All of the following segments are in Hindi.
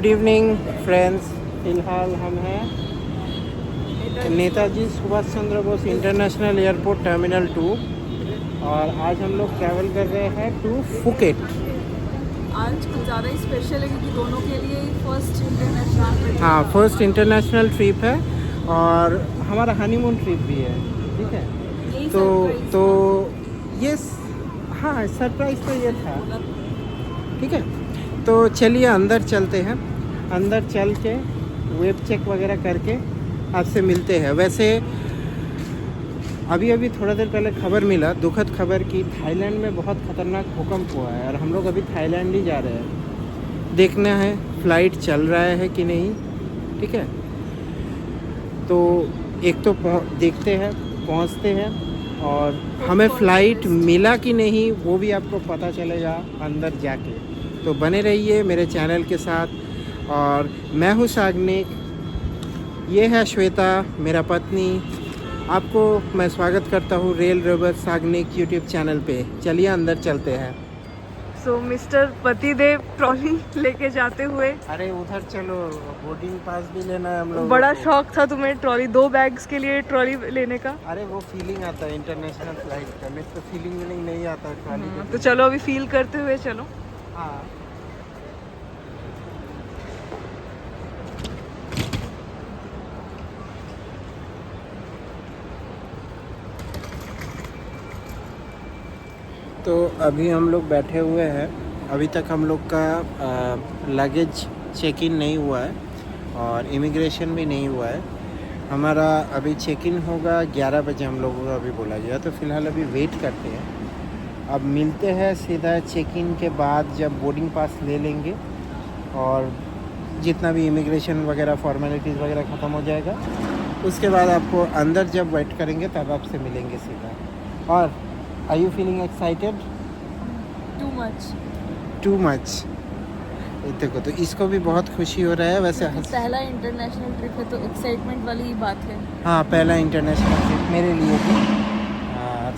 Good evening friends. फ़िलहाल हम हैं Netaji Subhash Chandra Bose international airport terminal 2 और आज हम लोग ट्रैवल कर रहे हैं टू फुकेट। आज कुछ ज़्यादा ही स्पेशल है क्योंकि दोनों के लिए ही फर्स्ट इंटरनेशनल ट्रिप। हाँ, फर्स्ट इंटरनेशनल ट्रिप है और हमारा हनीमून ट्रिप भी है। ठीक है, यही तो ये हाँ सरप्राइज तो ये था। ठीक है, तो चलिए अंदर चलते हैं। अंदर चल के वेब चेक वगैरह करके आपसे मिलते हैं। वैसे अभी थोड़ा देर पहले खबर मिला, दुखद खबर, कि थाईलैंड में बहुत ख़तरनाक भूकंप हुआ है और हम लोग अभी थाईलैंड ही जा रहे हैं। देखना है फ़्लाइट चल रहा है कि नहीं। ठीक है, तो एक तो देखते हैं, पहुंचते हैं और हमें फ़्लाइट मिला कि नहीं वो भी आपको पता चलेगा अंदर जाके। तो बने रहिए मेरे चैनल के साथ। और मैं हूँ साग्निक, ये है श्वेता मेरा पत्नी। आपको मैं स्वागत करता हूँ rail rover Sagnik YouTube channel पे। चलिए अंदर चलते हैं। सो मिस्टर पतिदेव ट्रॉली लेके जाते हुए, अरे उधर चलो, बोर्डिंग पास भी लेना है हम लोग। बड़ा शौक था तुम्हें ट्रॉली, 2 बैग्स के लिए ट्रॉली लेने का। अरे वो फीलिंग आता है इंटरनेशनल फ्लाइट का, मेरे तो फीलिंग नहीं आता है ट्रॉली। तो चलो अभी फील करते हुए चलो। हाँ, तो अभी हम लोग बैठे हुए हैं। अभी तक हम लोग का लगेज चेक इन नहीं हुआ है और इमिग्रेशन भी नहीं हुआ है। हमारा अभी चेक इन होगा 11 बजे, हम लोगों को अभी बोला गया। तो फ़िलहाल अभी वेट करते हैं। अब मिलते हैं सीधा चेक इन के बाद, जब बोर्डिंग पास ले लेंगे और जितना भी इमिग्रेशन वगैरह फॉर्मेलिटीज़ वगैरह ख़त्म हो जाएगा, उसके बाद आपको अंदर जब वेट करेंगे तब आपसे मिलेंगे सीधा। और are you feeling excited? Too much. देखो, तो इसको भी बहुत खुशी हो रहा है। वैसे पहला इंटरनेशनल ट्रिप है तो एक्साइटमेंट वाली ही बात है। हाँ, पहला इंटरनेशनल ट्रिप मेरे लिए भी।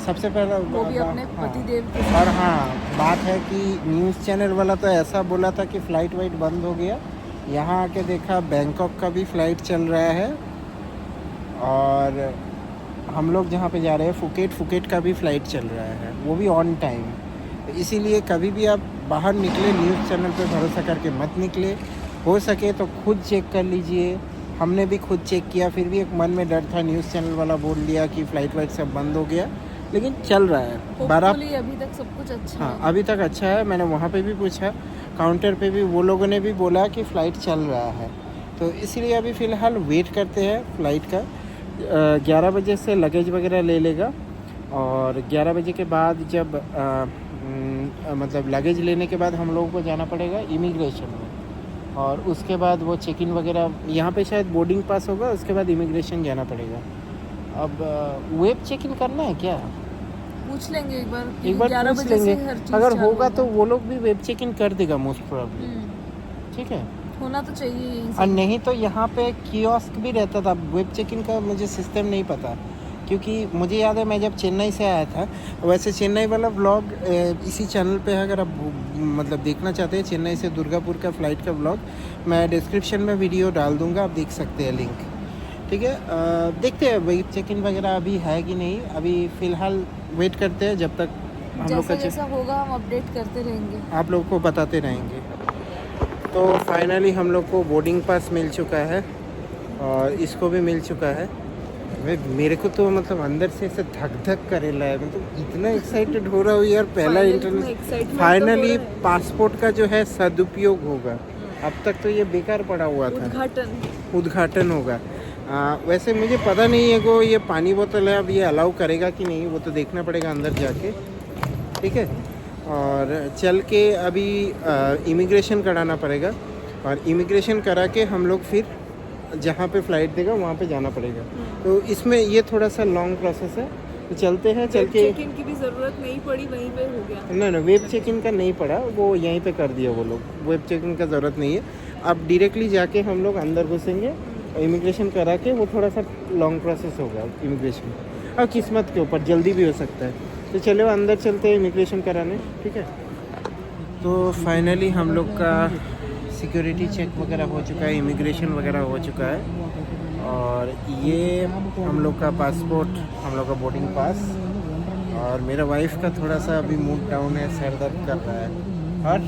सबसे पहला वो भी अपने पतिदेव के साथ। और हाँ, बात है कि न्यूज़ चैनल वाला तो ऐसा बोला था कि फ़्लाइट वाइट बंद हो गया। यहाँ आके देखा बैंकॉक का भी फ़्लाइट चल रहा है और हम लोग जहाँ पे जा रहे हैं फुकेट का भी फ़्लाइट चल रहा है, वो भी ऑन टाइम। इसीलिए कभी भी आप बाहर निकले न्यूज़ चैनल पे भरोसा करके मत निकले। हो सके तो खुद चेक कर लीजिए। हमने भी खुद चेक किया, फिर भी एक मन में डर था। न्यूज़ चैनल वाला बोल दिया कि फ़्लाइट वाइट सब बंद हो गया, लेकिन चल रहा है। 12 अभी तक सब कुछ अच्छा हाँ, है। अभी तक अच्छा है। मैंने वहाँ पे भी पूछा, काउंटर पे भी वो लोगों ने भी बोला कि फ़्लाइट चल रहा है। तो इसीलिए अभी फ़िलहाल वेट करते हैं फ़्लाइट का। 11 बजे से लगेज वगैरह ले लेगा और 11 बजे के बाद जब मतलब लगेज लेने के बाद हम लोगों को जाना पड़ेगा इमिग्रेशन में और उसके बाद वो चेक इन वगैरह यहाँ पे शायद बोर्डिंग पास होगा, उसके बाद इमिग्रेशन जाना पड़ेगा। अब वेब चेक इन करना है क्या? पूछ लेंगे एक बार पूछ लेंगे। अगर होगा तो वो लोग भी वेब चेक इन कर देगा मोस्ट प्रोबेबली। ठीक है, होना तो चाहिए यहीं से। और नहीं तो यहाँ पे कियोस्क भी रहता था। वेब चेक इन का मुझे सिस्टम नहीं पता, क्योंकि मुझे याद है मैं जब चेन्नई से आया था। वैसे चेन्नई वाला व्लॉग इसी चैनल पे है, अगर आप मतलब देखना चाहते हैं चेन्नई से दुर्गापुर का फ़्लाइट का व्लॉग, मैं डिस्क्रिप्शन में वीडियो डाल दूँगा, आप देख सकते हैं लिंक। ठीक है, देखते हैं वेब चेक इन वगैरह अभी है कि नहीं। अभी फ़िलहाल वेट करते हैं जब तक हम लोग का जैसा होगा हम अपडेट करते रहेंगे, आप लोग को बताते रहेंगे। तो फाइनली हम लोग को बोर्डिंग पास मिल चुका है और इसको भी मिल चुका है। मेरे को तो मतलब अंदर से ऐसे धक धक करेला है, मतलब इतना एक्साइटेड हो रहा हूँ यार। पहला इंटरनेशनल फाइनली पासपोर्ट का जो है सदुपयोग होगा। अब तक तो ये बेकार पड़ा हुआ था। उद्घाटन होगा। वैसे मुझे पता नहीं है को ये पानी बोतल है, अब ये अलाउ करेगा कि नहीं वो तो देखना पड़ेगा अंदर जाके। ठीक है, और चल के अभी इमिग्रेशन कराना पड़ेगा और इमिग्रेशन करा के हम लोग फिर जहाँ पे फ़्लाइट देगा वहाँ पे जाना पड़ेगा। तो इसमें ये थोड़ा सा लॉन्ग प्रोसेस है। तो चलते हैं, चल के चेक इन की भी ज़रूरत नहीं पड़ी, वहीं पे हो गया। ना वेब चेक इन का नहीं पड़ा, वो यहीं पे कर दिया वो लोग। वेब चेक इन का ज़रूरत नहीं है। अब डायरेक्टली जाके हम लोग अंदर घुसेंगे, इमिग्रेशन करा के। वो थोड़ा सा लॉन्ग प्रोसेस होगा इमिग्रेशन, और किस्मत के ऊपर जल्दी भी हो सकता है। तो चलो अंदर चलते हैं इमिग्रेशन कराने। ठीक है, तो फाइनली हम लोग का सिक्योरिटी चेक वगैरह हो चुका है, इमिग्रेशन वगैरह हो चुका है। और ये हम लोग का पासपोर्ट, हम लोग का बोर्डिंग पास। और मेरा वाइफ का थोड़ा सा अभी मूड डाउन है, सर दर्द कर रहा है। और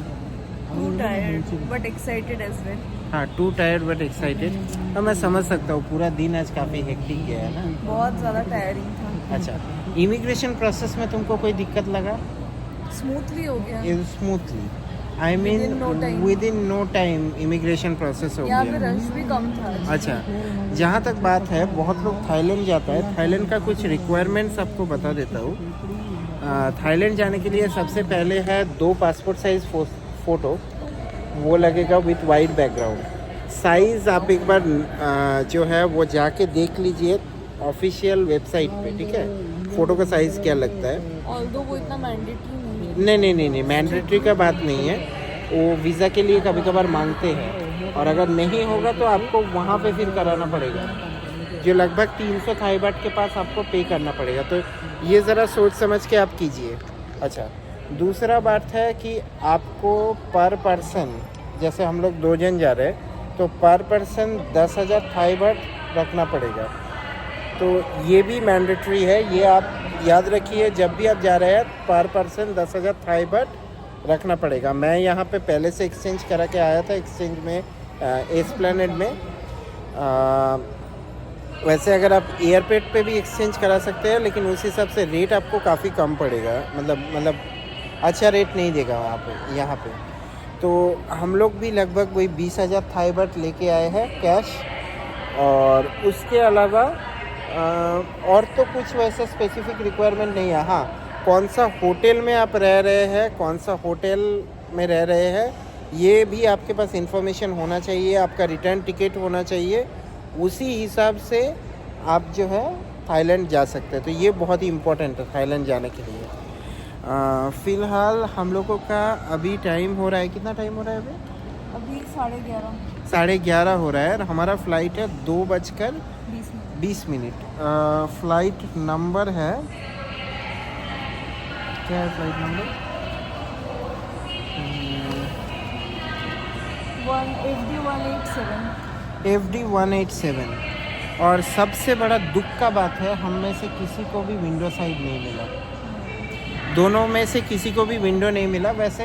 Too tired but excited as well. हाँ, टू टायर्ड बट एक्साइटेड। हाँ, मैं समझ सकता हूँ, पूरा दिन आज काफ़ी हेक्टिक गया है ना। बहुत ज़्यादा टायरिंग था। अच्छा, इमिग्रेशन प्रोसेस में तुमको कोई दिक्कत लगा? स्मूथली हो गया। Smoothly, I mean Within no time. Within no time immigration process हो यहाँ पे गया। रश भी कम था। अच्छा, जहाँ तक बात है, बहुत लोग थाईलैंड जाता है। थाईलैंड का कुछ रिक्वायरमेंट्स आपको बता देता हूँ। थाईलैंड जाने के लिए सबसे पहले है 2 पासपोर्ट साइज़ फ़ोटो, वो लगेगा विथ वाइट बैकग्राउंड। साइज़ आप एक बार जो है वो जाके देख लीजिए ऑफिशियल वेबसाइट पे, ठीक है, फ़ोटो का साइज़ क्या लगता है। ऑल्दो वो इतना मैंडेटरी नहीं है। नहीं, मैंडेटरी का बात नहीं है। वो वीज़ा के लिए कभी कभार मांगते हैं, और अगर नहीं होगा तो आपको वहाँ पे फिर कराना पड़ेगा, जो लगभग 300 थाई बाट के पास आपको पे करना पड़ेगा। तो ये ज़रा सोच समझ के आप कीजिए। अच्छा, दूसरा बात है कि आपको पर पर्सन, जैसे हम लोग 2 जन जा रहे हैं, तो पर पर्सन 10,000 थाई बाट रखना पड़ेगा। तो ये भी मैंडेटरी है, ये आप याद रखिए। जब भी आप जा रहे हैं पर पर्सन 10,000 थाई बाट रखना पड़ेगा। मैं यहाँ पे पहले से एक्सचेंज करा के आया था, एक्सचेंज में एस्प्लेनेड में। वैसे अगर आप एयरपोर्ट पे भी एक्सचेंज करा सकते हैं, लेकिन उस हिसाब से रेट आपको काफ़ी कम पड़ेगा, मतलब अच्छा रेट नहीं देगा आप यहाँ पे। तो हम लोग भी लगभग वही 20,000 थाई बाट लेके आए हैं कैश। और उसके अलावा और तो कुछ वैसे स्पेसिफिक रिक्वायरमेंट नहीं है। हाँ, कौन सा होटल में आप रह रहे हैं, कौन सा होटल में रह रहे हैं, ये भी आपके पास इंफॉर्मेशन होना चाहिए। आपका रिटर्न टिकट होना चाहिए, उसी हिसाब से आप जो है थाईलैंड जा सकते हैं। तो ये बहुत ही इम्पोर्टेंट है थाईलैंड जाने के लिए। फ़िलहाल हम लोगों का अभी टाइम हो रहा है, कितना टाइम हो रहा है अभी 11:30 11:30 हो रहा है। और हमारा फ़्लाइट है 2:20 फ़्लाइट नंबर है, क्या है फ़्लाइट नंबर? 187। FD187। और सबसे बड़ा दुख का बात है, हम में से किसी को भी विंडो साइड नहीं मिला। दोनों में से किसी को भी विंडो नहीं मिला। वैसे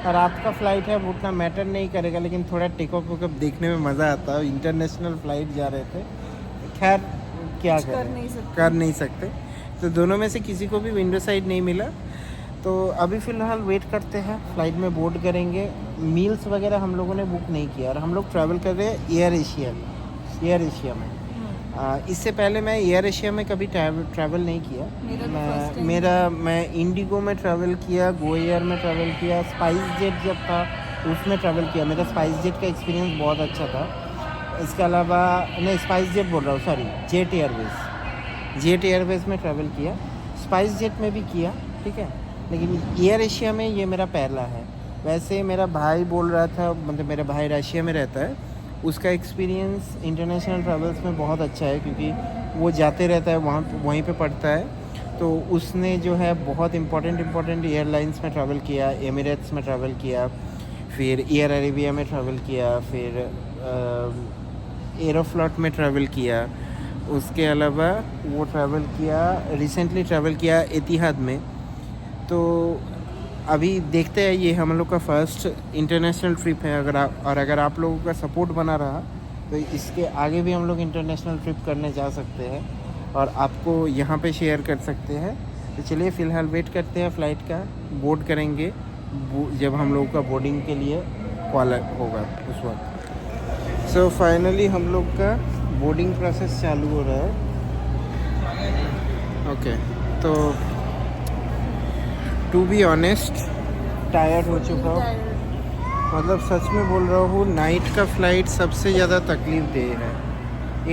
रात का फ़्लाइट है, वो उतना मैटर नहीं करेगा, लेकिन थोड़ा टेक ऑफ वेकअप देखने में मज़ा आता है। इंटरनेशनल फ़्लाइट जा रहे थे, खैर क्या कर नहीं सकते। तो दोनों में से किसी को भी विंडो साइड नहीं मिला। तो अभी फ़िलहाल वेट करते हैं, फ़्लाइट में बोर्ड करेंगे। मील्स वगैरह हम लोगों ने बुक नहीं किया, और हम लोग ट्रैवल कर रहे हैं एयर एशिया में। इससे पहले मैं एयर एशिया में कभी ट्रैवल नहीं किया। मैं इंडिगो में ट्रैवल किया, गो एयर में ट्रैवल किया, स्पाइस जेट जब था उसमें ट्रैवल किया। मेरा स्पाइस जेट का एक्सपीरियंस बहुत अच्छा था। इसके अलावा नहीं, स्पाइस जेट बोल रहा हूँ, सॉरी, जेट एयरवेज़ में ट्रैवल किया, स्पाइस जेट में भी किया, ठीक है। लेकिन एयर एशिया में ये मेरा पहला है। वैसे मेरा भाई बोल रहा था, मतलब मेरा भाई रशिया में रहता है, उसका एक्सपीरियंस इंटरनेशनल ट्रैवल्स में बहुत अच्छा है, क्योंकि वो जाते रहता है वहीं पे पढ़ता है। तो उसने जो है बहुत इम्पोर्टेंट एयरलाइंस में ट्रैवल किया, एमिरेट्स में ट्रैवल किया, फिर एयर अरेबिया में ट्रैवल किया, फिर एरोफ्लॉट में ट्रैवल किया। उसके अलावा वो रिसेंटली ट्रैवल किया एतिहाद में। तो अभी देखते हैं, ये हम लोग का फर्स्ट इंटरनेशनल ट्रिप है। अगर आप लोगों का सपोर्ट बना रहा तो इसके आगे भी हम लोग इंटरनेशनल ट्रिप करने जा सकते हैं, और आपको यहाँ पे शेयर कर सकते हैं। तो चलिए फ़िलहाल वेट करते हैं फ़्लाइट का, बोर्ड करेंगे जब हम लोगों का बोर्डिंग के लिए कॉल होगा उस वक्त। सो फाइनली हम लोग का बोर्डिंग प्रोसेस चालू हो रहा है। ओके, तो टू बी ऑनेस्ट टायर्ड हो चुका हूँ, मतलब सच में बोल रहा हूँ। नाइट का फ़्लाइट सबसे ज़्यादा तकलीफ़ दे है।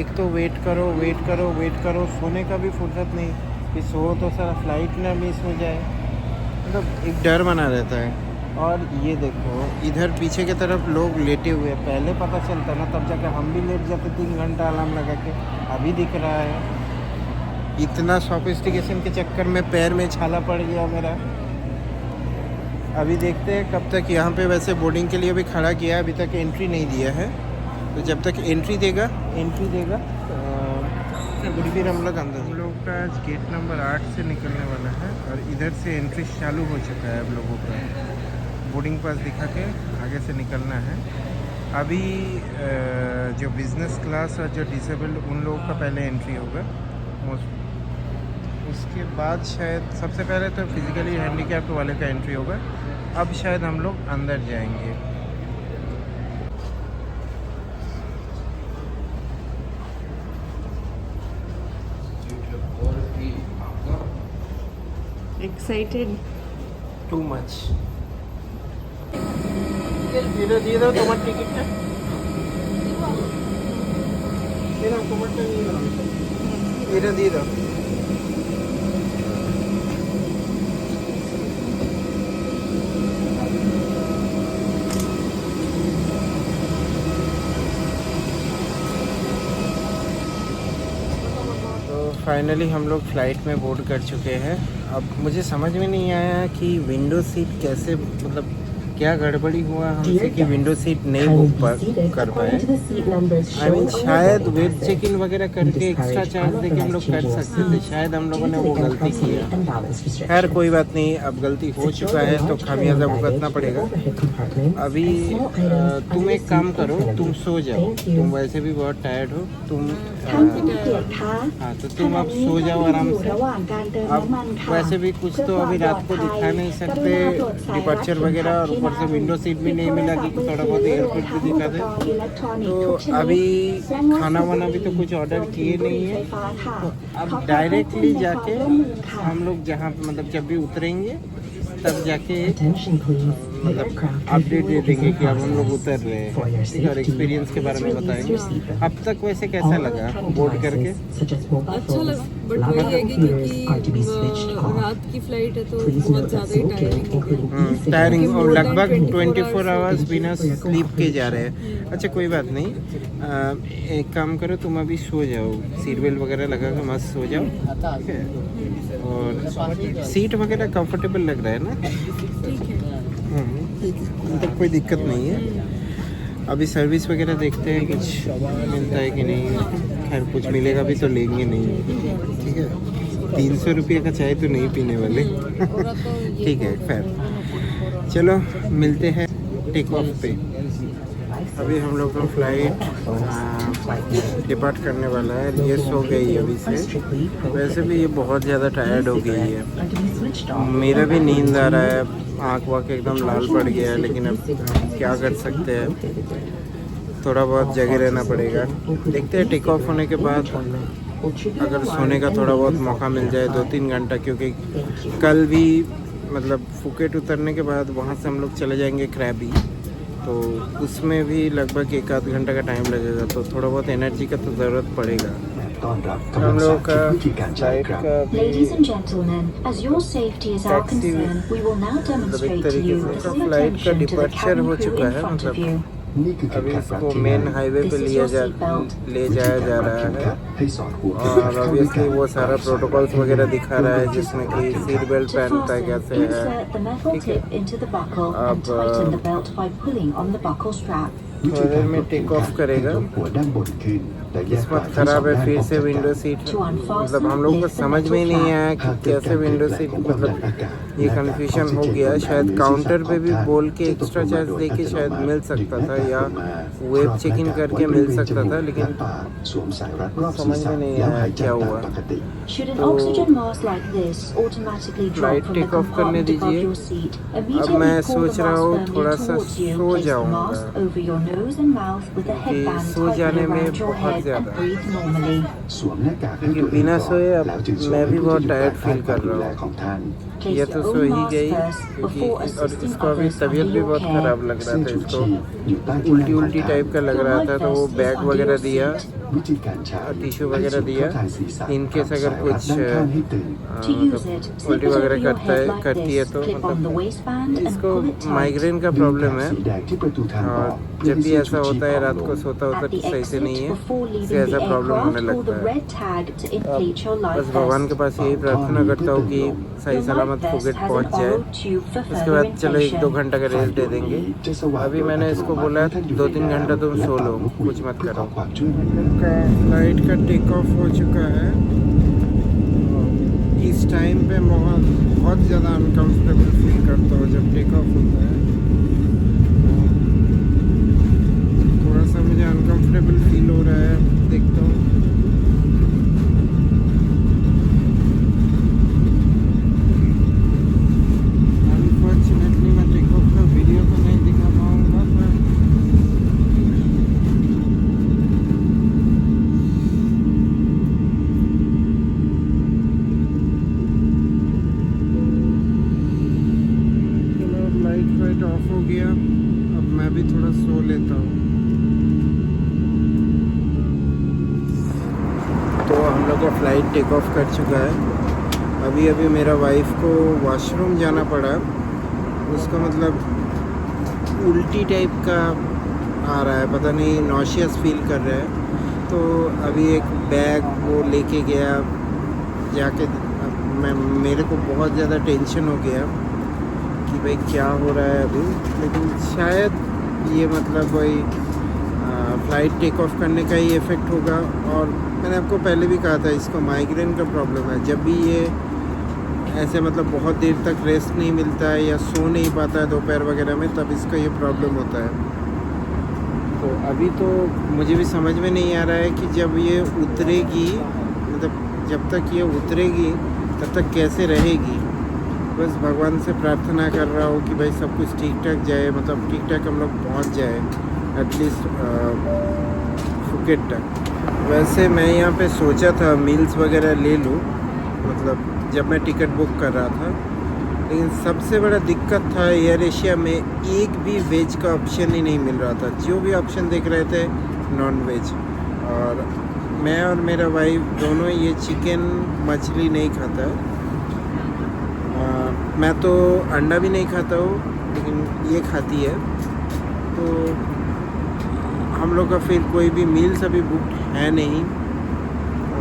एक तो वेट करो, सोने का भी फुर्सत नहीं कि सो तो सारा फ़्लाइट ना मिस हो जाए, मतलब एक डर बना रहता है। और ये देखो, इधर पीछे की तरफ लोग लेटे हुए हैं। पहले पता चलता ना, तब जाकर हम भी लेट जाते 3 घंटा अलार्म लगा के। अभी दिख रहा है, इतना सोफिस्टिकेशन के चक्कर में पैर में छाला पड़ गया मेरा। अभी देखते हैं कब तक। यहाँ पे वैसे बोर्डिंग के लिए भी खड़ा किया है, अभी तक एंट्री नहीं दिया है। तो जब तक एंट्री देगा फिर हम लोग अंदर। हम लोग का आज गेट नंबर 8 से निकलने वाला है और इधर से एंट्री चालू हो चुका है। अब लोगों का बोर्डिंग पास दिखा के आगे से निकलना है। अभी जो बिज़नेस क्लास और जो डिसेबल्ड उन लोगों का पहले एंट्री होगा। उसके बाद शायद सबसे पहले तो फिज़िकली हैंडीकैप्ड वाले का एंट्री होगा। अब शायद हम लोग अंदर जाएंगे। Excited. Too much. इधर দিয়ে দাও তোমার টিকিটটা। এরা তোমারটা নিয়ে নাও। এটা দিয়ে দাও। फाइनली हम लोग फ़्लाइट में बोर्ड कर चुके हैं। अब मुझे समझ में नहीं आया कि विंडो सीट कैसे, मतलब क्या गड़बड़ी हुआ हमसे कि विंडो सीट नहीं बुक कर पाए। आई मीन शायद वेट चेक इन वगैरह करके एक्स्ट्रा चार्ज देके हम लोग कर सकते थे। शायद हम लोगों ने वो गलती किया। खैर कोई बात नहीं, अब गलती हो चुका है तो खामियाजा भुगतना पड़ेगा। अभी तुम एक काम करो, तुम सो जाओ। तुम वैसे भी बहुत टायर्ड हो। तुम हाँ तो तुम अब सो जाओ आराम से। अब वैसे भी कुछ तो अभी रात को दिखा नहीं सकते, डिपार्चर वगैरह, और ऊपर से विंडो सीट भी नहीं मिला कि थोड़ा बहुत एयरपोर्ट भी दिखा दे। तो अभी खाना वाना भी तो कुछ ऑर्डर किए नहीं है। तो अब डायरेक्टली जाके हम लोग जहाँ मतलब जब भी उतरेंगे तब जाके मतलब अपडेट दे देंगे कि अब हम लोग उतर रहे हैं, ठीक है, और एक्सपीरियंस के बारे में बताएंगे। अब तक वैसे कैसा लगा बोर्ड करके? अच्छा लगा, बट वही है कि क्योंकि रात की फ्लाइट है तो बहुत ज़्यादा ही टायरिंग और लगभग 24 आवर्स बिना स्लीप के जा रहे हैं। अच्छा कोई बात नहीं, एक काम करो, तुम अभी सो जाओ, सीट बेल्ट वगैरह लगा के मस्त सो जाओ, ठीक है। और सीट वगैरह कंफर्टेबल लग रहा है ना? ठीक है, मतलब कोई दिक्कत नहीं है। अभी सर्विस वगैरह देखते हैं कुछ मिलता है कि नहीं। खैर कुछ मिलेगा भी तो लेंगे नहीं, ठीक है। 300 रुपये का चाय तो नहीं पीने वाले। ठीक है, खैर चलो मिलते हैं टेक ऑफ पे। अभी हम लोग का फ्लाइट डिपार्ट करने वाला है। ये सो गई अभी से। वैसे भी ये बहुत ज़्यादा टायर्ड हो गई है। मेरा भी नींद आ रहा है, आँख वाँख एकदम लाल पड़ गया है, लेकिन अब क्या कर सकते हैं, थोड़ा बहुत जगे रहना पड़ेगा। देखते हैं टेक ऑफ होने के बाद अगर सोने का थोड़ा बहुत मौका मिल जाए 2-3 घंटा, क्योंकि कल भी मतलब फुकेट उतरने के बाद वहाँ से हम लोग चले जाएंगे क्रैबी, तो उसमें भी लगभग 1-8 घंटा का टाइम लगेगा। तो थोड़ा बहुत एनर्जी का तो ज़रूरत पड़ेगा। हम लोगों का फ्लाइट का Ladies and gentlemen, as your safety is our concern, we will now demonstrate to you the full attention to the cabin crew in front of you. अभी इसको मेन हाईवे पे ले जाया जा रहा है। और ऑब्वियसली वो सारा प्रोटोकॉल्स वगैरह दिखा रहा है, जिसमें कि सीट बेल्ट पहनता है कैसे है, ठीक है। अब थोड़ी देर में टेक ऑफ करेगा। किस्मत ख़राब है, फिर से विंडो सीट, मतलब हम लोग को समझ में ही नहीं आया कि कैसे विंडो सीट, मतलब ये कन्फ्यूजन हो गया। शायद काउंटर पे भी बोल के एक्स्ट्रा चार्ज दे के शायद मिल सकता था, या वेब चेक इन करके मिल सकता था, लेकिन समझ में नहीं आया क्या हुआ। तो फ्लाइट टेक ऑफ करने दीजिए। अब मैं सोच रहा हूँ थोड़ा सा सो जाऊँगा, क्योंकि सो जाने में बहुत ज़्यादा, क्योंकि बिना सोए अब मैं भी बहुत टायर्ड फील कर रहा हूँ। ये तो सो ही गई, क्योंकि और इसको अभी तबीयत भी बहुत ख़राब लग रहा था, इसको उल्टी टाइप का लग रहा था। तो वो बैग वगैरह दिया วิธีการใช้ टिश्यू वगैरह दिया। इनकेस अगर कुछ To use it, slip उल्टी it over वगैरह your head like करती है this, तो clip on the waistband and इसको pull it tight. माइग्रेन का ดึง प्रॉब्लम แถบ है สีแดงที่ประตูทางอ और อกเพื่อ जब ให้ भी เสื้อ ऐसा ชูชีพ होता है ของ रात ล को ง सोता होता At the सही से नहीं exit, है before इससे leaving ऐसा the प्रॉब्लम होने aircraft, pull लगता the है। red tag to inflate your life बस भगवान के vest. पास यही प्रार्थना करता हूँ कि सही Your life सलामत vest फुकेट has पहुँच an जाए। oral tube for उसके further बाद चलो 1-2 inflation. घंटा का रेस्ट दे देंगे। จะสว่าง अभी โดย मैंने อัตโน इसको มัติ बोला เมื่อท่านอยู่ใน 2-3 घंटा น้ำ तुम และ सो เป่า लो นกหวี कुछ ด मत เพื่อขอ करो। ความช่วยเหลือ का फ्लाइट का टेक ऑफ हो चुका है। इस टाइम पे बहुत ज़्यादा अनकंफर्टेबल फील करता हूँ जब टेक ऑफ होता है। थोड़ा सा मुझे अनकंफर्टेबल फील हो रहा है, देखता हूँ। अनफॉर्चुनेटली मैं टेक ऑफ का वीडियो तो नहीं दिखा पाऊँगा पर लाइट ऑफ हो गया। अब मैं भी थोड़ा सो लेता हूँ। तो हम लोग का फ़्लाइट टेक ऑफ कर चुका है। अभी मेरा वाइफ को वॉशरूम जाना पड़ा। उसका मतलब उल्टी टाइप का आ रहा है, पता नहीं नॉशियस फील कर रहा है। तो अभी एक बैग वो लेके गया जाके। मेरे को बहुत ज़्यादा टेंशन हो गया कि भाई क्या हो रहा है अभी, लेकिन शायद ये मतलब वही फ़्लाइट टेक ऑफ करने का ही इफ़ेक्ट होगा। और मैंने आपको पहले भी कहा था इसको माइग्रेन का प्रॉब्लम है। जब भी ये ऐसे मतलब बहुत देर तक रेस्ट नहीं मिलता है या सो नहीं पाता है दोपहर वगैरह में, तब इसका ये प्रॉब्लम होता है। तो अभी तो मुझे भी समझ में नहीं आ रहा है कि जब ये उतरेगी, मतलब जब तक ये उतरेगी तब तक कैसे रहेगी। बस भगवान से प्रार्थना कर रहा हूँ कि भाई सब कुछ ठीक ठाक जाए, मतलब ठीक ठाक हम लोग पहुँच जाए एटलीस्ट फुकेट तक। वैसे मैं यहाँ पे सोचा था मील्स वगैरह ले लूँ, मतलब जब मैं टिकट बुक कर रहा था, लेकिन सबसे बड़ा दिक्कत था एयर एशिया में एक भी वेज का ऑप्शन ही नहीं मिल रहा था। जो भी ऑप्शन देख रहे थे नॉन वेज। और मैं और मेरा वाइफ दोनों ये चिकन मछली नहीं खाता है। मैं तो अंडा भी नहीं खाता हूँ, लेकिन ये खाती है। तो हम लोग का फिर कोई भी मील्स अभी बुक है नहीं।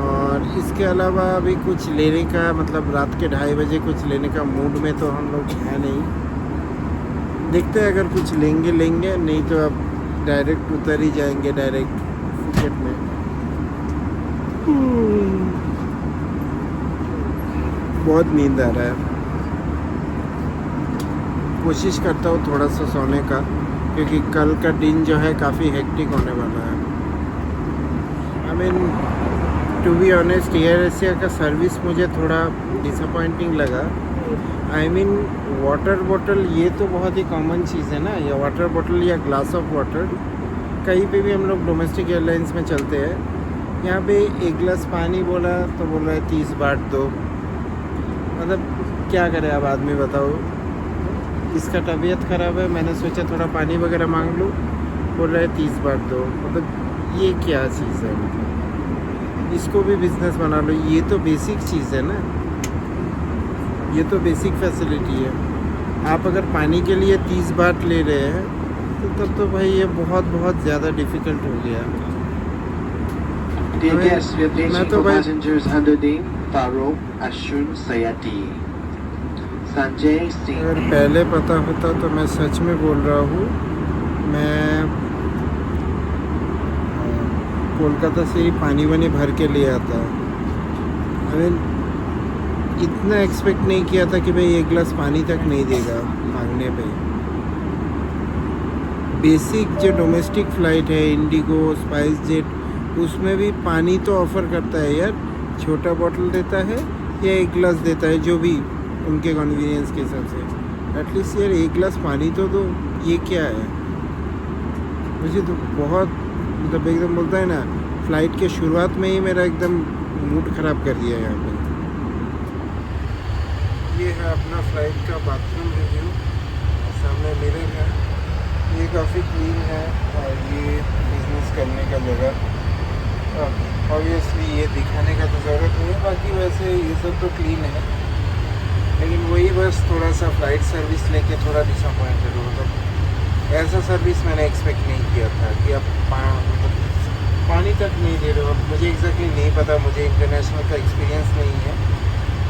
और इसके अलावा अभी कुछ लेने का, मतलब रात के 2:30 बजे कुछ लेने का मूड में तो हम लोग है नहीं। देखते हैं अगर कुछ लेंगे, नहीं तो अब डायरेक्ट उतर ही जाएंगे डायरेक्ट फुकेट में। बहुत नींद आ रहा है। कोशिश करता हूँ थोड़ा सा सोने का, क्योंकि कल का दिन जो है काफ़ी हेक्टिक होने वाला है। I mean to be honest Air Asia का सर्विस मुझे थोड़ा डिसअपॉइंटिंग लगा। आई मीन वाटर बॉटल ये तो बहुत ही कॉमन चीज़ है ना, या वाटर बॉटल या ग्लास ऑफ वाटर कहीं पे भी हम लोग डोमेस्टिक एयरलाइंस में चलते हैं। यहाँ पे एक गिलास पानी बोला तो बोल रहा है 30 बाट दो। मतलब क्या करे अब आदमी, बताओ। इसका तबीयत ख़राब है, मैंने सोचा थोड़ा पानी वगैरह मांग लूँ, बोल रहा है 30 बाट दो। मतलब ये क्या चीज़ है, मतलब इसको भी बिज़नेस बना लो। ये तो बेसिक चीज़ है ना, ये तो बेसिक फैसिलिटी है। आप अगर पानी के लिए 30 बाट ले रहे हैं तो तब तो भाई ये बहुत ज़्यादा डिफ़िकल्ट हो गया। Dear guests, we are मैं placing तो for भाई passengers Handudin, Farouk, Ashun, Sayati, Sanjay Singh. अगर पहले पता होता तो मैं सच में बोल रहा हूँ, मैं कोलकाता से ही पानी वानी भर के ले आता। आई मीन इतना एक्सपेक्ट नहीं किया था कि भाई एक गिलास पानी तक नहीं देगा मांगने पे। बेसिक जो डोमेस्टिक फ़्लाइट है इंडिगो, स्पाइस जेट, उसमें भी पानी तो ऑफ़र करता है यार। छोटा बॉटल देता है या एक गिलास देता है, जो भी उनके कन्वीनियंस के हिसाब से। एटलीस्ट यार एक गिलास पानी तो दो। ये क्या है, मुझे तो बहुत मतलब एकदम बोलता है ना, फ़्लाइट के शुरुआत में ही मेरा एकदम मूड ख़राब कर दिया यहाँ पे। ये है अपना फ़्लाइट का बाथरूम रिव्यू, सामने मिरर है। ये काफ़ी क्लीन है और ये बिज़नेस करने का जगह। ऑब्वियसली ये दिखाने का तो ज़रूरत नहीं है, बाकी वैसे ये सब तो क्लीन है, लेकिन वही बस थोड़ा सा फ्लाइट सर्विस लेके थोड़ा डिसअपॉइंटेड हो। मतलब ऐसा सर्विस मैंने एक्सपेक्ट नहीं किया था कि आप मतलब पानी तक नहीं दे रहे हो। अब मुझे एग्जैक्टली नहीं पता, मुझे इंटरनेशनल का एक्सपीरियंस नहीं है।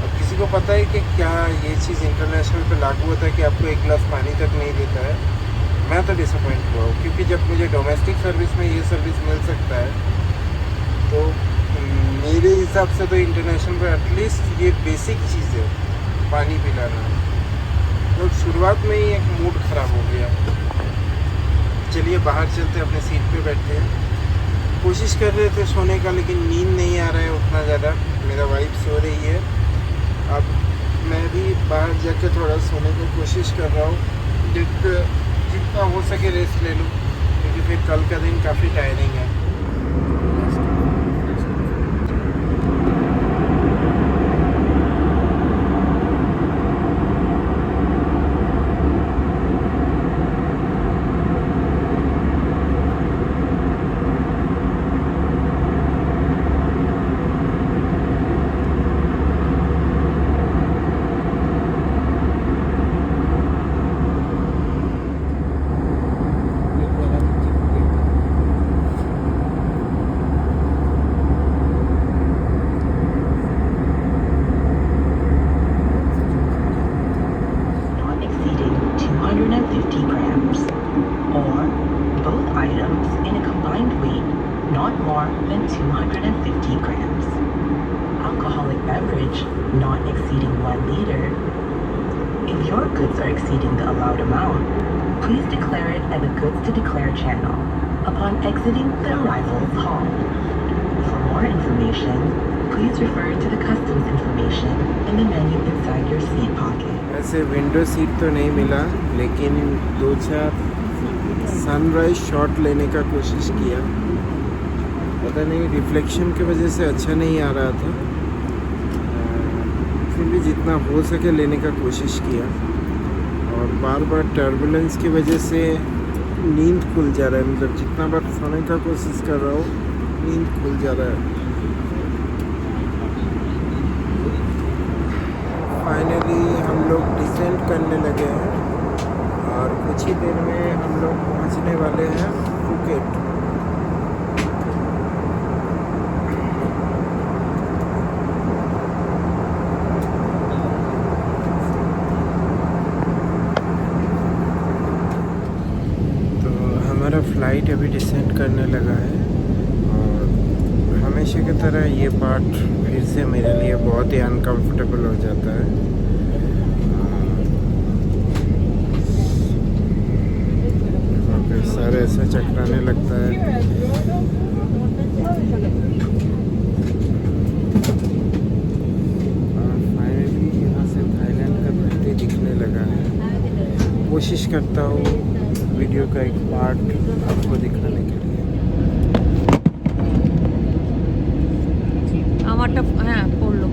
अब किसी को पता है कि क्या ये चीज़ इंटरनेशनल पे लागू होता है कि आपको एक गिलास पानी तक नहीं देता है। मैं तो डिसअपॉइंट हुआ हूँ, क्योंकि जब मुझे डोमेस्टिक सर्विस में ये सर्विस मिल सकता है तो मेरे हिसाब से तो इंटरनेशनल पर एटलीस्ट ये बेसिक चीज़ है, पानी पिलाना। तो शुरुआत में ही एक मूड ख़राब हो गया। चलिए बाहर चलते, अपने सीट पे बैठते हैं। कोशिश कर रहे थे सोने का, लेकिन नींद नहीं आ रहा है उतना ज़्यादा। मेरा वाइफ सो रही है, अब मैं भी बाहर जाके थोड़ा सोने की कोशिश कर रहा हूँ, जितना हो सके रेस्ट ले लूँ, क्योंकि फिर कल का दिन काफ़ी टायरिंग है। not exceeding 250 grams, or both items in a combined weight not more than 250 grams. Alcoholic beverage not exceeding 1 liter. If your goods are exceeding the allowed amount, please declare it at the Goods to Declare channel upon exiting the arrivals hall. For more information, please refer to the customs information in the menu inside your seat pocket. ऐसे विंडो सीट तो नहीं मिला, लेकिन 2-4 सनराइज शॉट लेने का कोशिश किया। पता नहीं रिफ्लेक्शन की वजह से अच्छा नहीं आ रहा था, फिर भी जितना हो सके लेने का कोशिश किया। और बार बार टर्बुलेंस की वजह से नींद खुल जा रहा है, मतलब जितना बार सोने का कोशिश कर रहा हूँ नींद खुल जा रहा है। फाइनली हम लोग डिसेंड करने लगे हैं और कुछ ही देर में हम लोग पहुंचने वाले हैं फुकेट। तो हमारा फ्लाइट अभी डिसेंड करने लगा है, और हमेशा की तरह ये पार्ट फिर से मेरे लिए बहुत ही अनकंफर्टेबल हो जाता है। सारे ऐसा चकराने लगता है। और फाइनली यहाँ से थाईलैंड का ब्यूटी दिखने लगा है। कोशिश करता हूँ वीडियो का एक पार्ट आपको दिखाने के लिए। আমারটা হ্যাঁ পড়লো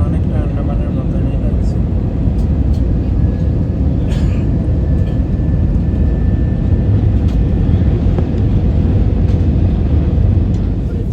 অনেকটা আন্ডামানের মতনই লাগছে।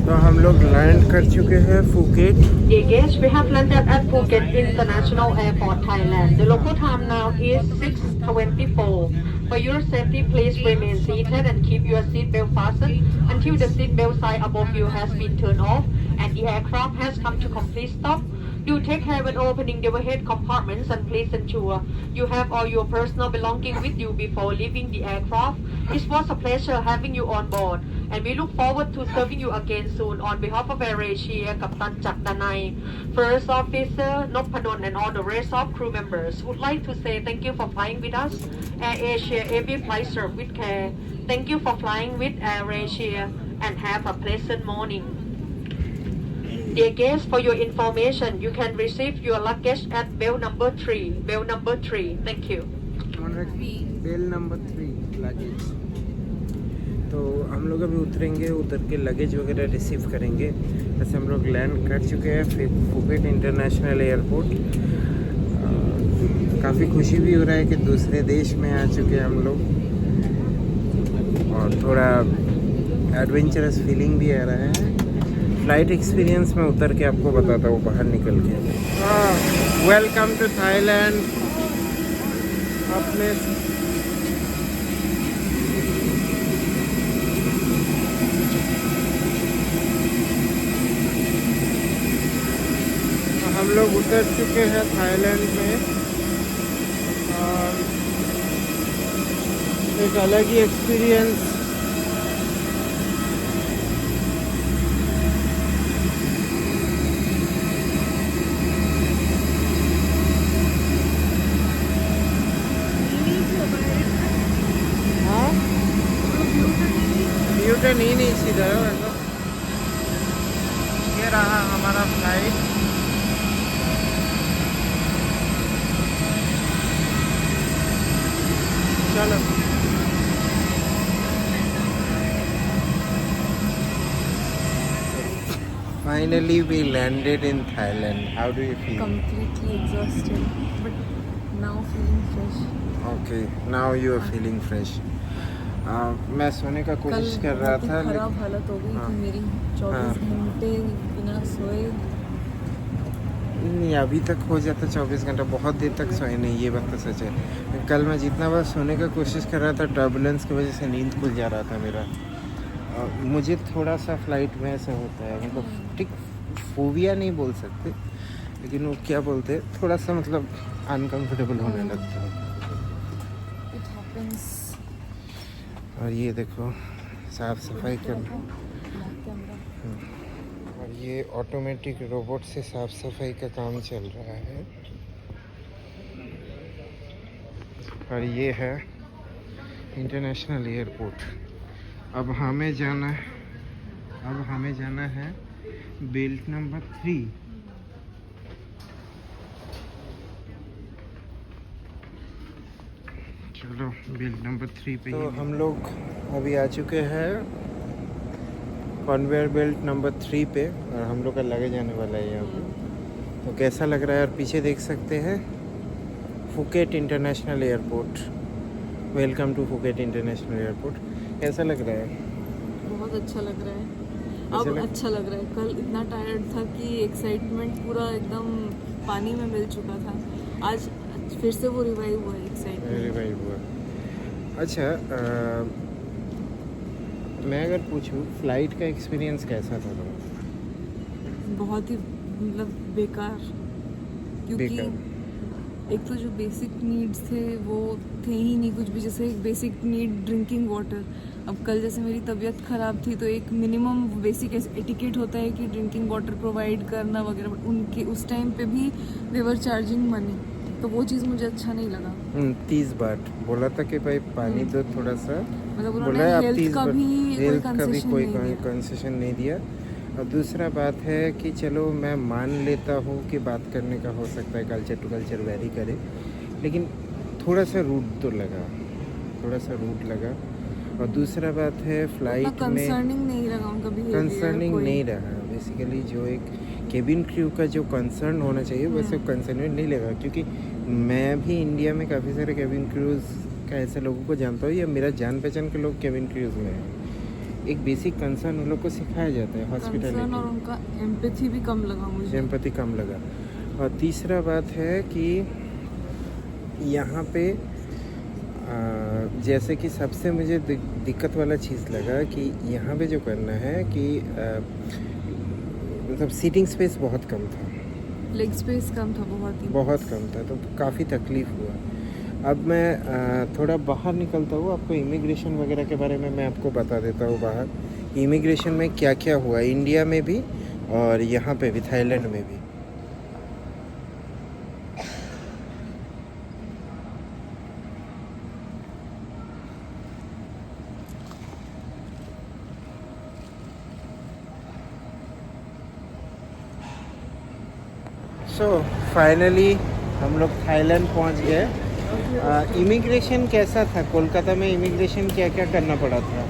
तो हम लोग लैंड कर चुके हैं Phuket. Dear guests, we have landed at Phuket International Airport, Thailand. The local time now is 6:24. For your safety, please remain seated and keep your seatbelt fastened until the seatbelt sign above you has been turned off and the aircraft has come to complete stop. Do take care when opening the overhead compartments and please ensure you have all your personal belongings with you before leaving the aircraft. It was a pleasure having you on board, and we look forward to serving you again soon. On behalf of AirAsia, Captain Chak Danai, First Officer Noppadon, and all the rest of crew members would like to say thank you for flying with us. AirAsia, every flight served with care. Thank you for flying with AirAsia and have a pleasant morning. Dear guests, for your information, you can receive your luggage at bell number 3. Bell number 3. Thank you. Belt number 3 luggage. तो हम लोग अभी उतरेंगे, उतर के लगेज वगैरह रिसीव करेंगे। ऐसे हम लोग लैंड कर चुके हैं फिर फुकेट इंटरनेशनल एयरपोर्ट। काफ़ी खुशी भी हो रहा है कि दूसरे देश में आ चुके हैं हम लोग, और थोड़ा एडवेंचरस फीलिंग भी आ रहा है। फ्लाइट एक्सपीरियंस में उतर के आपको बताता हूँ बाहर निकल के। Welcome to Thailand. अपने हम लोग उतर चुके हैं थाईलैंड में, और एक अलग ही एक्सपीरियंस। हाँ, न्यूटन ही नहीं सीधा है। ये रहा हमारा फ्लाइट। चलो finally we landed in Thailand. How do you feel? Completely exhausted, but now feeling fresh. Okay, now you are feeling fresh. मैं सोने का कोशिश कर रहा था, खराब हालत हो गई हाँ। थी मेरी। 24 घंटे बिना सोए। नहीं, अभी तक हो जाता 24 घंटा, बहुत देर तक सोए नहीं, ये बात तो सच है। कल मैं जितना बार सोने का कोशिश कर रहा था, टर्बुलेंस की वजह से नींद खुल जा रहा था मेरा। मुझे थोड़ा सा फ्लाइट में ऐसा होता है, मतलब ठीक फोबिया नहीं बोल सकते, लेकिन वो क्या बोलते हैं, थोड़ा सा मतलब अनकंफर्टेबल होने लगता है। It happens. और ये देखो साफ सफाई करना, कैमरा। और ये ऑटोमेटिक रोबोट से साफ सफाई का काम चल रहा है। और ये है इंटरनेशनल एयरपोर्ट। अब हमें जाना है बेल्ट नंबर 3। चलो बेल्ट नंबर 3 पे। तो हम लोग अभी आ चुके हैं कन्वेयर बेल्ट नंबर 3 पे, और हम लोग का लगेज आने वाला है यहाँ पे। तो कैसा लग रहा है, और पीछे देख सकते हैं Phuket international airport. Welcome to Phuket international airport. कैसा लग रहा है? बहुत अच्छा लग रहा है। अच्छा अब लग- अच्छा लग रहा है। कल इतना टायर्ड था कि एक्साइटमेंट पूरा एकदम पानी में मिल चुका था। आज फिर से वो रिवाइव हुआ एक्साइटमेंट। रिवाइव हुआ। अच्छा, मैं अगर पूछूं फ्लाइट का एक्सपीरियंस कैसा था? बहुत ही मतलब बेकार, क्योंकि बेकार। एक तो जो बेसिक नीड्स थे वो थे ही नहीं कुछ भी। जैसे एक बेसिक नीड ड्रिंकिंग वाटर। अब कल जैसे मेरी तबीयत ख़राब थी तो एक मिनिमम बेसिक एटिकेट होता है कि ड्रिंकिंग वाटर प्रोवाइड करना वगैरह, बट उनके उस टाइम पे भी दे वर चार्जिंग मनी, तो वो चीज़ मुझे अच्छा नहीं लगा। 30 बात बोला था कि भाई पानी दो थोड़ा सा, मतलब बोला उन्होंने है आप हेल्थ 30 का बार, भी हेल्थ का भी concession कोई नहीं दिया। कंसेशन नहीं दिया। और दूसरा बात है कि चलो मैं मान लेता हूँ कि बात करने का हो सकता है कल्चर टू कल्चर वेरी करे, लेकिन थोड़ा सा रूड तो लगा, थोड़ा सा रूड लगा। और दूसरा बात है फ्लाइट में कंसर्निंग नहीं लगा उनका बिहेवियर। कंसर्निंग नहीं रहा। बेसिकली जो एक केबिन क्रू का जो कंसर्न होना चाहिए वैसे कंसर्न नहीं लगा, क्योंकि मैं भी इंडिया में काफ़ी सारे केबिन क्रूज़ का ऐसे लोगों को जानता हूँ, या मेरा जान पहचान के लोग केबिन क्रूज़ में हैं। एक बेसिक कंसर्न उन लोग को सिखाया जाता है, कंसर्न, और हॉस्पिटैलिटी, उनका एम्पैथी भी कम लगा मुझे। एम्पैथी कम लगा। और तीसरा बात है कि यहाँ पे जैसे कि सबसे मुझे दिक्कत वाला चीज़ लगा कि यहाँ पे जो करना है कि मतलब सीटिंग स्पेस बहुत कम था, लेग स्पेस कम था, बहुत कम था, तो काफ़ी तकलीफ़ हुआ। अब मैं थोड़ा बाहर निकलता हूँ, आपको इमिग्रेशन वगैरह के बारे में मैं आपको बता देता हूँ बाहर इमिग्रेशन में क्या क्या हुआ, इंडिया में भी और यहाँ पे भी, थाईलैंड में भी। सो फाइनली हम लोग थाईलैंड पहुंच गए। इमिग्रेशन कैसा था? कोलकाता में इमिग्रेशन क्या क्या करना पड़ा था?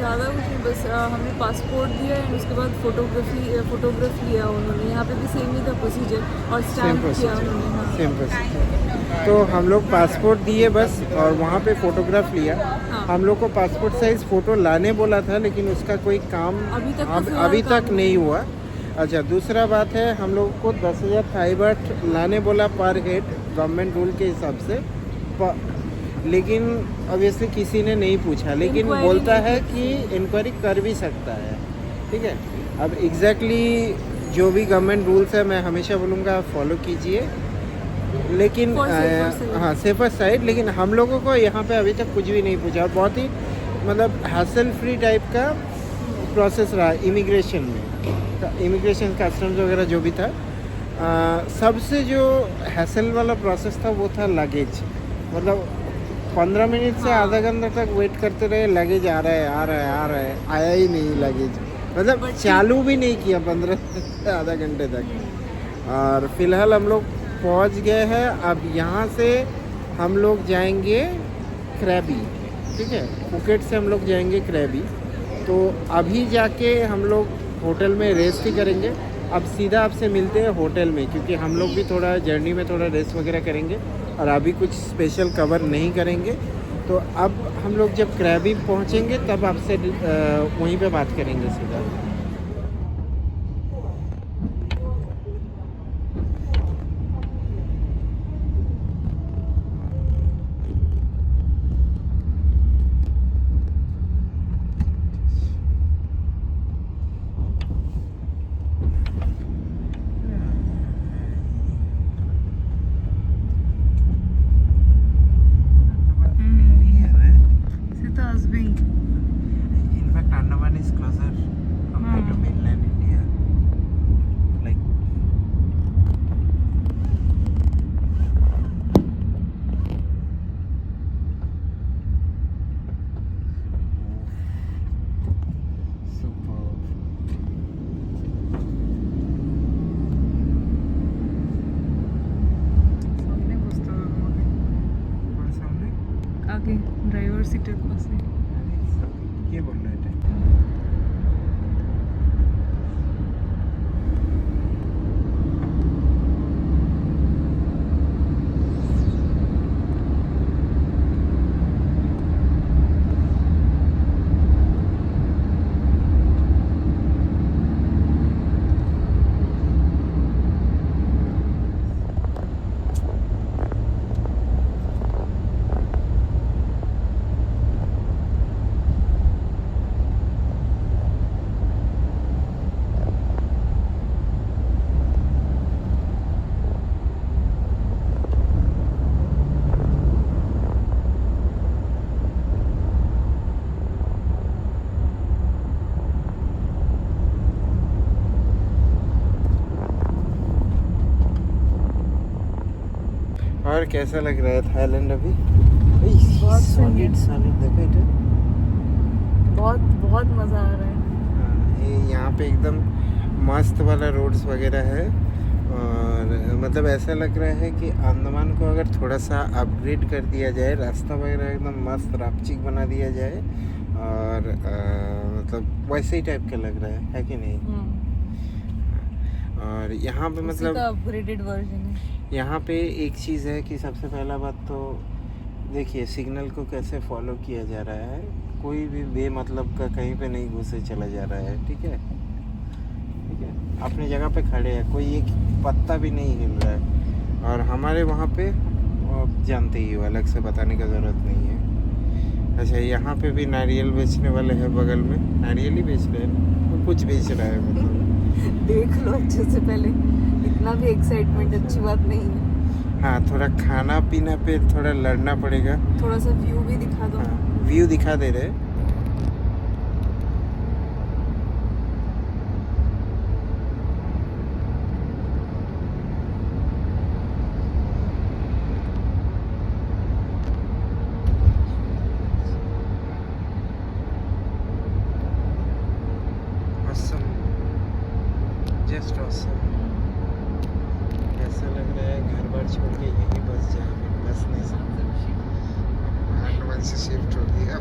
ज़्यादा कुछ नहीं, बस हमने पासपोर्ट दिया एंड उसके बाद फोटोग्राफ लिया उन्होंने। यहाँ पे भी सेम ही था प्रोसीजर और सेम स्टैम्प किया प्रोसीजर, उन्होंने। हाँ सेम प्रोसीजर। तो हम लोग पासपोर्ट दिए बस और वहाँ पे फोटोग्राफ लिया। हाँ। हम लोग को पासपोर्ट साइज फ़ोटो लाने बोला था, लेकिन उसका कोई काम अभी तक तो फिलहाल अभी काम तक नहीं हुआ। अच्छा, दूसरा बात है, हम लोग को 10,000 थाई बाट लाने बोला पर हेड गवर्नमेंट रूल के हिसाब से, लेकिन ऑब्वियसली किसी ने नहीं पूछा, लेकिन Inquiry बोलता नहीं है कि इंक्वायरी कर भी सकता है। ठीक है, अब एग्जैक्टली जो भी गवर्नमेंट रूल्स है मैं हमेशा बोलूँगा आप फॉलो कीजिए, लेकिन For safer side. हाँ सेफर साइड। लेकिन हम लोगों को यहाँ पे अभी तक कुछ भी नहीं पूछा और बहुत ही मतलब हैसल फ्री टाइप का प्रोसेस रहा इमिग्रेशन में। इमिग्रेशन कस्टम्स वगैरह जो भी था, सबसे जो हैसल वाला प्रोसेस था वो था लगेज। मतलब 15 मिनट से आधा घंटा तक वेट करते रहे, लगेज आ रहा है, आया ही नहीं लगेज। मतलब चालू भी नहीं किया 15 से आधा घंटे तक। और फिलहाल हम लोग पहुंच गए हैं। अब यहाँ से हम लोग जाएंगे क्रैबी। ठीक है, फुकेट से हम लोग जाएंगे क्रैबी। तो अभी जाके हम लोग होटल में रेस्ट ही करेंगे। अब सीधा आपसे मिलते हैं होटल में, क्योंकि हम लोग भी थोड़ा जर्नी में थोड़ा रेस्ट वगैरह करेंगे और अभी कुछ स्पेशल कवर नहीं करेंगे। तो अब हम लोग जब क्रैबी पहुंचेंगे तब आपसे वहीं पे बात करेंगे सीधा। In fact, Andaman is closer compared to mainland India. Like, superb. सामने बसता और सामने आगे ड्राइवर सीटेर पास है। ये बोल रहे थे। और कैसा लग रहा है थाईलैंड अभी? बहुत सही है। सॉलिड देखो इधर। बहुत मज़ा आ रहा है। हाँ, ये यहाँ पे एकदम मस्त वाला रोड्स वगैरह है। और मतलब ऐसा लग रहा है कि अंडमान को अगर थोड़ा सा अपग्रेड कर दिया जाए, रास्ता वगैरह एकदम मस्त रापचिक बना दिया जाए, और मतलब वैसे ही टाइप का लग रहा है कि नहीं? और यहाँ पे मतलब अपग्रेडेड वर्जन है। यहाँ पे एक चीज़ है कि सबसे पहला बात तो देखिए सिग्नल को कैसे फॉलो किया जा रहा है। कोई भी बेमतलब का कहीं पे नहीं घुसे चला जा रहा है। ठीक है, ठीक है, अपनी जगह पे खड़े हैं, कोई एक पत्ता भी नहीं हिल रहा है। और हमारे वहाँ पे आप जानते ही हो, अलग से बताने का ज़रूरत नहीं है। अच्छा, यहाँ पे भी नारियल बेचने वाले हैं, बगल में नारियल ही बेच रहे हैं, वो कुछ बेच रहा है मतलब। देख लो अच्छे से पहले, इतना भी एक्साइटमेंट अच्छी बात नहीं है। हाँ, थोड़ा खाना पीना पे थोड़ा लड़ना पड़ेगा। थोड़ा सा व्यू भी दिखा दो। हाँ, व्यू दिखा दे रहे। awesome, just awesome। ऐसा लग रहा है घर बार छोड़ के यहीं बस जाए, बस नहीं सकते, अंडमान से शिफ्ट हो गया।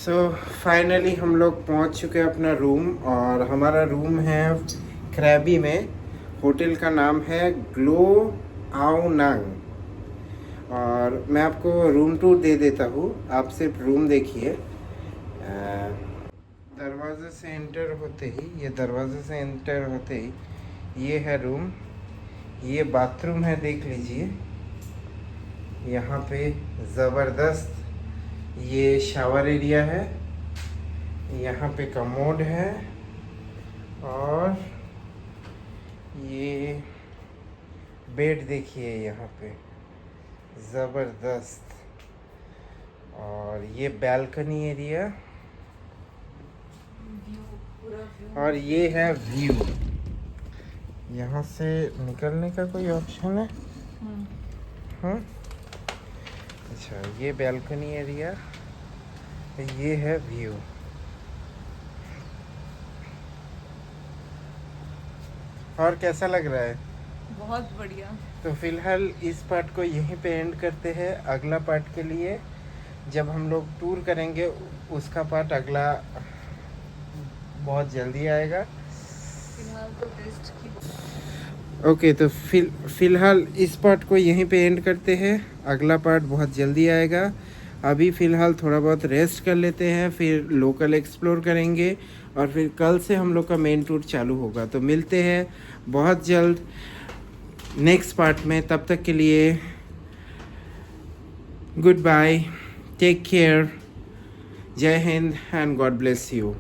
सो फाइनली हम लोग पहुंच चुके हैं अपना रूम, और हमारा रूम है क्रैबी में। होटल का नाम है ग्लो आओ नांग, और मैं आपको रूम टूर दे देता हूँ, आप सिर्फ रूम देखिए। दरवाजे से एंटर होते ही, ये दरवाजे से एंटर होते ही ये है रूम, ये बाथरूम है, देख लीजिए। यहाँ पे ज़बरदस्त ये शावर एरिया है, यहाँ पे कमोड है, और ये बेड देखिए यहाँ पे, ज़बरदस्त। और ये बैल्कनी एरिया, और ये है व्यू। यहाँ से निकलने का कोई ऑप्शन है? हाँ, अच्छा, ये बैल्कनी एरिया, ये है व्यू। और कैसा लग रहा है? बहुत बढ़िया। तो फिलहाल इस पार्ट को यहीं पे एंड करते हैं। अगला पार्ट के लिए जब हम लोग टूर करेंगे, उसका पार्ट अगला बहुत जल्दी आएगा। फिलहाल तो टेस्ट की ओके, तो फिलहाल इस पार्ट को यहीं पे एंड करते हैं। अगला पार्ट बहुत जल्दी आएगा। अभी फ़िलहाल थोड़ा बहुत रेस्ट कर लेते हैं, फिर लोकल एक्सप्लोर करेंगे, और फिर कल से हम लोग का मेन टूर चालू होगा। तो मिलते हैं बहुत जल्द नेक्स्ट पार्ट में। तब तक के लिए गुड बाय, टेक केयर, जय Hind and God bless you.